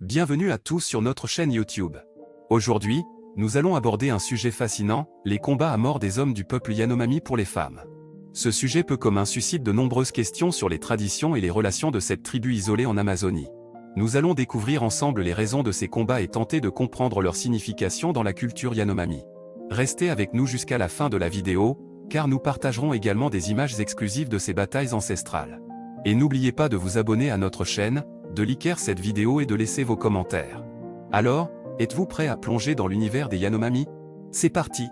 Bienvenue à tous sur notre chaîne YouTube. Aujourd'hui, nous allons aborder un sujet fascinant, les combats à mort des hommes du peuple Yanomami pour les femmes. Ce sujet peu commun suscite de nombreuses questions sur les traditions et les relations de cette tribu isolée en Amazonie. Nous allons découvrir ensemble les raisons de ces combats et tenter de comprendre leur signification dans la culture Yanomami. Restez avec nous jusqu'à la fin de la vidéo, car nous partagerons également des images exclusives de ces batailles ancestrales. Et n'oubliez pas de vous abonner à notre chaîne, de liker cette vidéo et de laisser vos commentaires. Alors, êtes-vous prêts à plonger dans l'univers des Yanomami? C'est parti!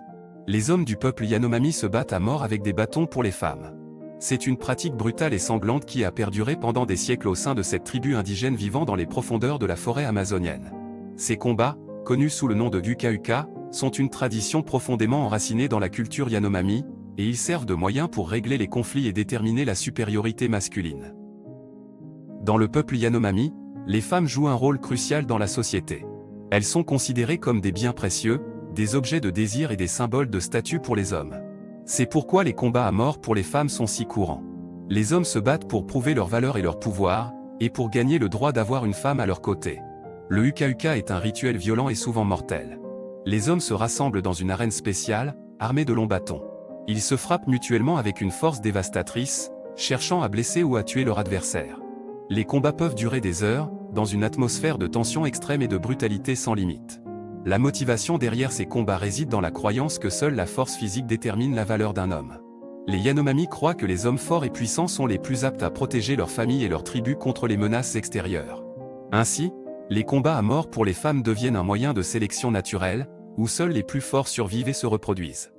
Les hommes du peuple Yanomami se battent à mort avec des bâtons pour les femmes. C'est une pratique brutale et sanglante qui a perduré pendant des siècles au sein de cette tribu indigène vivant dans les profondeurs de la forêt amazonienne. Ces combats, connus sous le nom de Uka-Uka, sont une tradition profondément enracinée dans la culture Yanomami, et ils servent de moyen pour régler les conflits et déterminer la supériorité masculine. Dans le peuple Yanomami, les femmes jouent un rôle crucial dans la société. Elles sont considérées comme des biens précieux, des objets de désir et des symboles de statut pour les hommes. C'est pourquoi les combats à mort pour les femmes sont si courants. Les hommes se battent pour prouver leur valeur et leur pouvoir, et pour gagner le droit d'avoir une femme à leur côté. Le Uka-Uka est un rituel violent et souvent mortel. Les hommes se rassemblent dans une arène spéciale, armés de longs bâtons. Ils se frappent mutuellement avec une force dévastatrice, cherchant à blesser ou à tuer leur adversaire. Les combats peuvent durer des heures, dans une atmosphère de tension extrême et de brutalité sans limite. La motivation derrière ces combats réside dans la croyance que seule la force physique détermine la valeur d'un homme. Les Yanomami croient que les hommes forts et puissants sont les plus aptes à protéger leur famille et leur tribu contre les menaces extérieures. Ainsi, les combats à mort pour les femmes deviennent un moyen de sélection naturelle, où seuls les plus forts survivent et se reproduisent.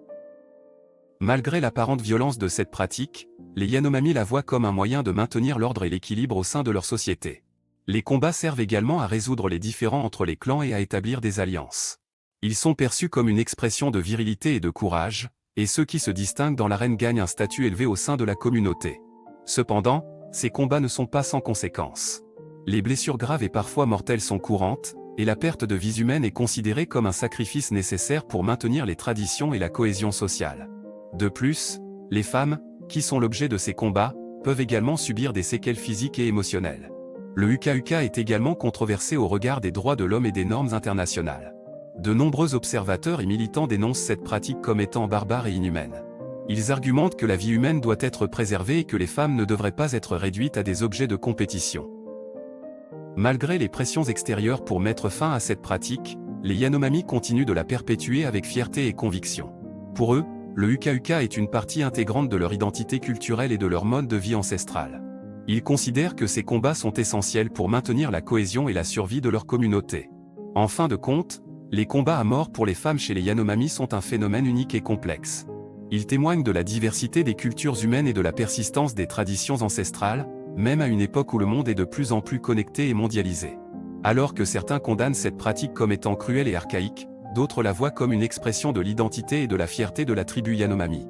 Malgré l'apparente violence de cette pratique, les Yanomami la voient comme un moyen de maintenir l'ordre et l'équilibre au sein de leur société. Les combats servent également à résoudre les différends entre les clans et à établir des alliances. Ils sont perçus comme une expression de virilité et de courage, et ceux qui se distinguent dans l'arène gagnent un statut élevé au sein de la communauté. Cependant, ces combats ne sont pas sans conséquences. Les blessures graves et parfois mortelles sont courantes, et la perte de vies humaines est considérée comme un sacrifice nécessaire pour maintenir les traditions et la cohésion sociale. De plus, les femmes, qui sont l'objet de ces combats, peuvent également subir des séquelles physiques et émotionnelles. Le Uka-Uka est également controversé au regard des droits de l'homme et des normes internationales. De nombreux observateurs et militants dénoncent cette pratique comme étant barbare et inhumaine. Ils argumentent que la vie humaine doit être préservée et que les femmes ne devraient pas être réduites à des objets de compétition. Malgré les pressions extérieures pour mettre fin à cette pratique, les Yanomami continuent de la perpétuer avec fierté et conviction. Pour eux, le Uka-Uka est une partie intégrante de leur identité culturelle et de leur mode de vie ancestral. Ils considèrent que ces combats sont essentiels pour maintenir la cohésion et la survie de leur communauté. En fin de compte, les combats à mort pour les femmes chez les Yanomami sont un phénomène unique et complexe. Ils témoignent de la diversité des cultures humaines et de la persistance des traditions ancestrales, même à une époque où le monde est de plus en plus connecté et mondialisé. Alors que certains condamnent cette pratique comme étant cruelle et archaïque, d'autres la voient comme une expression de l'identité et de la fierté de la tribu Yanomami.